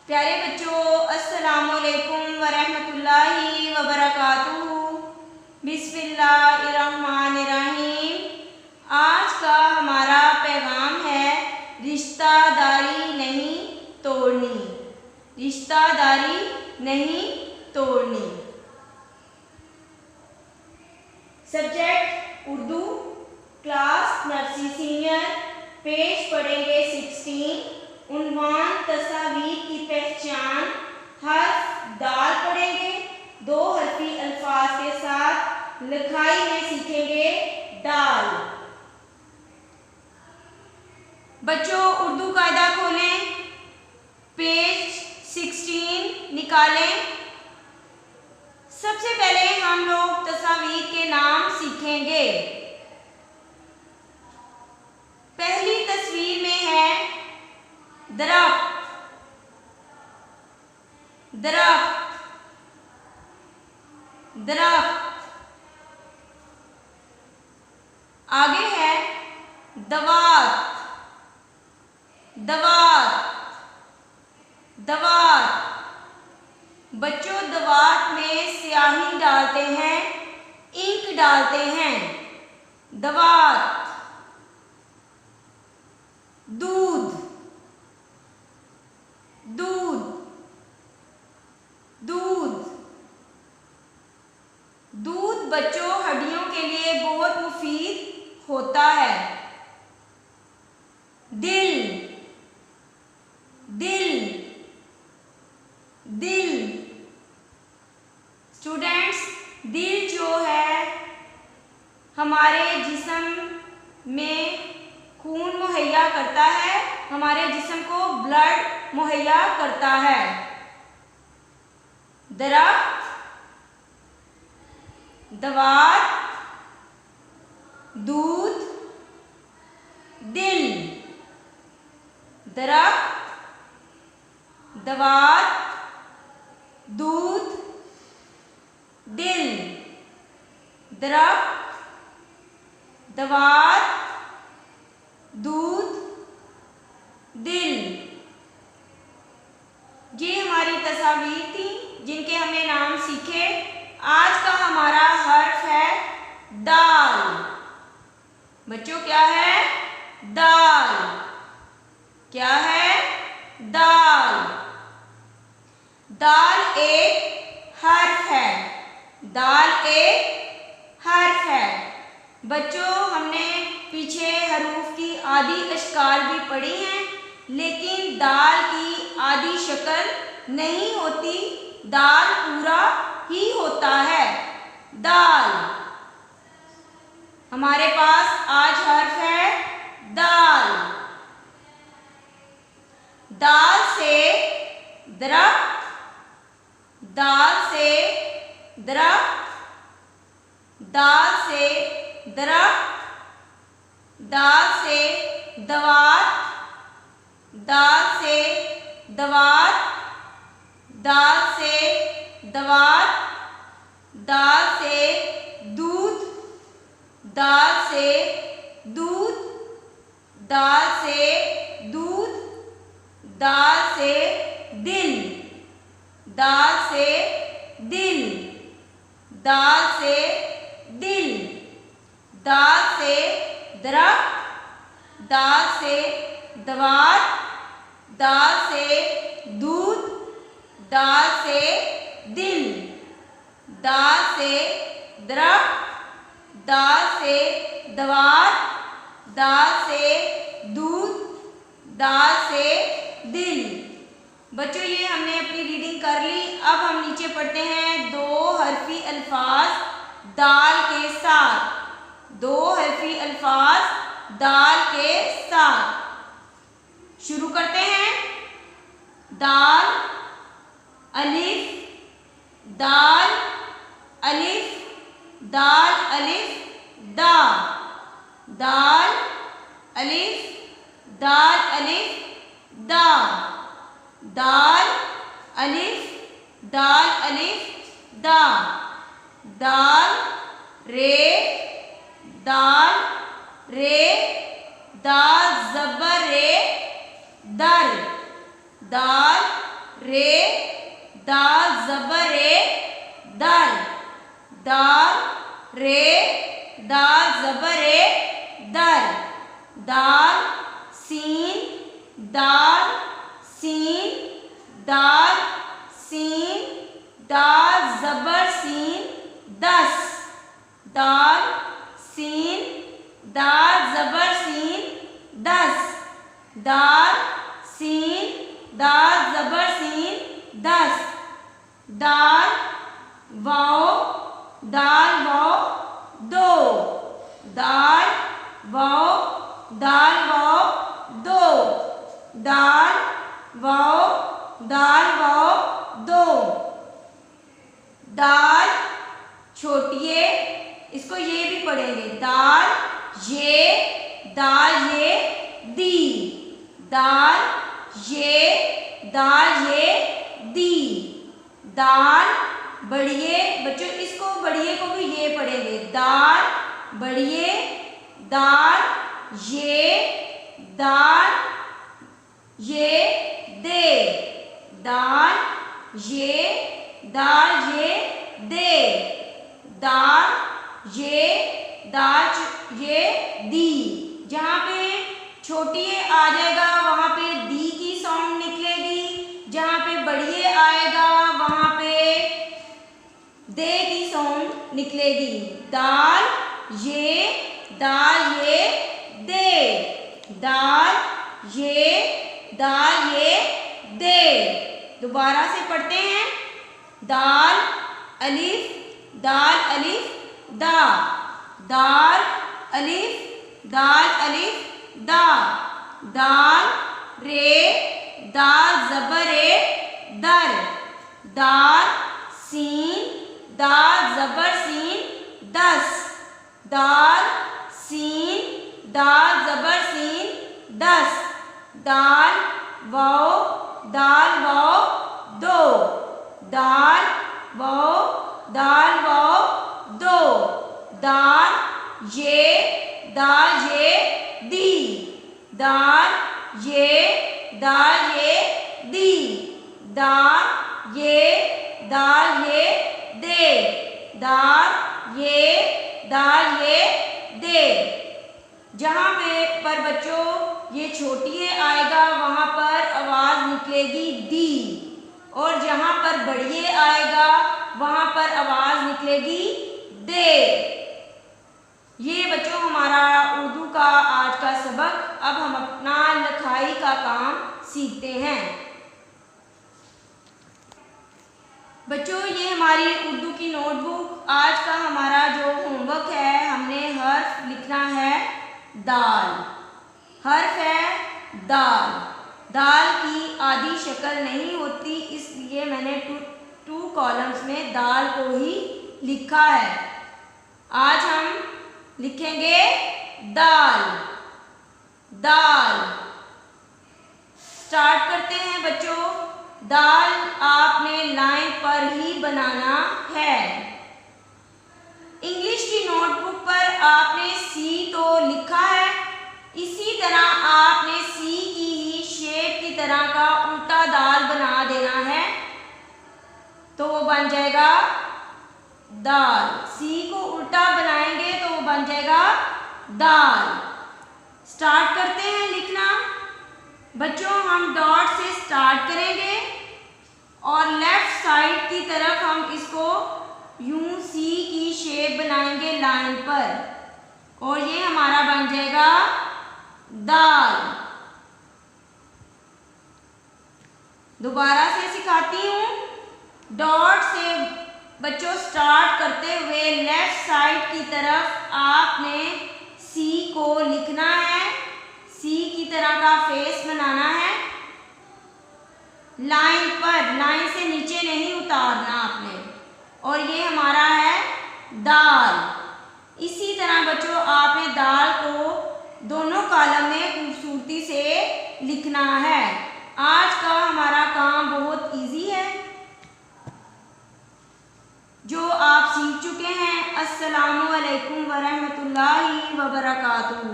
प्यारे बच्चों, अस्सलामुअलैकुम वरहमतुल्लाहि वबरकातुहू। बिस्मिल्लाहिर्रहमानिर्रहीम। आज का हमारा पैगाम है रिश्तादारी नहीं तोड़नी। रिश्तादारी नहीं तोड़नी। Subject Urdu, class nursery senior. Page पढ़ेंगे 16। उन्वान तस्वीर की पहचान। हर्फ दाल पढ़ेंगे, 2 हर्फी अल्फाज के साथ। लिखाई में सीखेंगे दाल। बच्चों उर्दू कायदा खोलें, पेज 16 निकालें। सबसे पहले हम लोग तस्वीर के नाम सीखेंगे। पहली तस्वीर में है दरख्त। दरख्त, दरख्त। आगे है दवात। दवात, दवात। बच्चों दवात में स्याही डालते हैं, इंक डालते हैं। दवात। दूध, दूध, दूध। दूध बच्चों हड्डियों के लिए बहुत मुफीद होता है। दिल, दिल, दिल। स्टूडेंट्स, दिल जो है हमारे जिस्म में खून मुहैया करता है, हमारे जिस्म को ब्लड मुहैया करता है। दरख्त, दवात, दूध, दिल। दरख्त, दवात, दूध, दिल। दरख्त, दवात, दूध, दिल। ये हमारी तस्वीर थी जिनके हमने नाम सीखे। आज का हमारा हर्फ है दाल। बच्चों क्या है? दाल। क्या है? दाल। दाल एक हर्फ है। दाल एक हर्फ है। बच्चों हमने पीछे हरूफ की आदि अशकाल भी पढ़ी हैं, लेकिन दाल की आदि शक्ल नहीं होती, दाल पूरा ही होता है। दाल। हमारे पास आज हर्फ है दाल। दाल से दरख्त, दाल से दरख्त, दाल से दरख्त, दाल से दवात, दाल से दवात, दाल से दवात, दाल से दूध, दाल से दूध, दाल से दूध, दाल से दिल, दाल से दिल, दाल से दिल, दाल से दरख्त, दाल से दवात, दाल से दूध, दाल से दिल, दाल से दरख्त, दाल से दवात, दाल से दूध, दाल से दिल। बच्चों ये हमने अपनी रीडिंग कर ली। अब हम नीचे पढ़ते हैं 2 हर्फी अल्फाज दाल के साथ। 2 हर्फी अल्फाज दाल के साथ शुरू करते हैं। दाल, अलिफ, दाल, अलिफ, दाल, अलिफ, दा। दाल, अलिफ, दाल, अलिफ, दा। दाल, अलिफ, दाल, अलिफ, दा। दाल, रे, दाल, रे, दाल ज़बर रे, दर। दाल, रे, दाल ज़बर ए, दल, दाल रे, दाल ज़बर ए, दल, दाल सीन, दाल सीन, दाल सीन, दाल ज़बर सीन, दस, दाल सीन, दाल ज़बर सीन, दस, दाल सीन, दाल ज़बर सीन, दस, दाल वाओ, दाल वाओ, दो, दाल वाओ, दाल वाओ, दो, दाल वाओ, दाल वाओ, दो, दाल छोटी ए, इसको ये भी पढ़ेंगे, दाल ये दी, दाल ये दी, दाल बढ़िए, बच्चों इसको बढ़िए को भी ये पढ़ेंगे, दाल बढ़िए, दाल ये दे, दाल ये दे, दाल ये दी। जहाँ पे छोटी ए आ जाएगा वहाँ पे दी की साउंड निकलेगी, जहाँ पे बड़ी ए आएगा वहाँ पे दे की साउंड निकलेगी। दाल ये दे, दाल ये दे। दोबारा से पढ़ते हैं, दाल अलिफ दा, दाल अलिफ दा, दाल रे, दाल ज़बर ए, दर, दाल सीन, दाल ज़बर सीन, दस, दाल सीन, दाल ज़बर सीन, दस, दाल वाओ, दो, दाल वाओ, दो, दाल ये दी, दाल ये दी, दाल ये दे, दाल ये दे। जहाँ पर बच्चों ये छोटी ए आएगा वहाँ पर आवाज़ निकलेगी दी, और जहाँ पर बड़ी ए आएगा वहाँ पर आवाज़ निकलेगी दे। ये बच्चों हमारा उर्दू का आज का सबक। अब हम अपना लिखाई का काम सीखते हैं। बच्चों ये हमारी उर्दू की नोटबुक। आज का हमारा जो होमवर्क है, हमने हर्फ लिखना है दाल। हर्फ है दाल। दाल की आधी शक्ल नहीं होती, इसलिए मैंने टू कॉलम्स में दाल को ही लिखा है। आज हम लिखेंगे दाल। दाल स्टार्ट करते हैं बच्चों। दाल आपने लाइन पर ही बनाना है। इंग्लिश की नोटबुक पर आपने सी तो लिखा है, इसी तरह आपने सी की ही शेप की तरह का उल्टा दाल बना देना है, तो वो बन जाएगा दाल। सी को उल्टा बनाएंगे तो वो बन जाएगा दाल। स्टार्ट करते हैं लिखना। बच्चों हम डॉट से स्टार्ट करेंगे और लेफ्ट साइड की तरफ हम इसको यूं सी की शेप बनाएंगे लाइन पर, और ये हमारा बन जाएगा दाल। दोबारा से सिखाती हूँ। डॉट से बच्चों स्टार्ट करते हुए लेफ्ट साइड की तरफ आपने सी को लिखना है, सी की तरह का फेस बनाना है लाइन पर, लाइन से नीचे नहीं उतारना आपने, और ये हमारा है दाल। इसी तरह बच्चों आपने दाल को दोनों कॉलम में खूबसूरती से लिखना है। आज का हमारा काम बहुत इजी है जो आप सीख चुके हैं। अस्सलामु अलैकुम वरहमतुल्लाहि वबरकातुहू।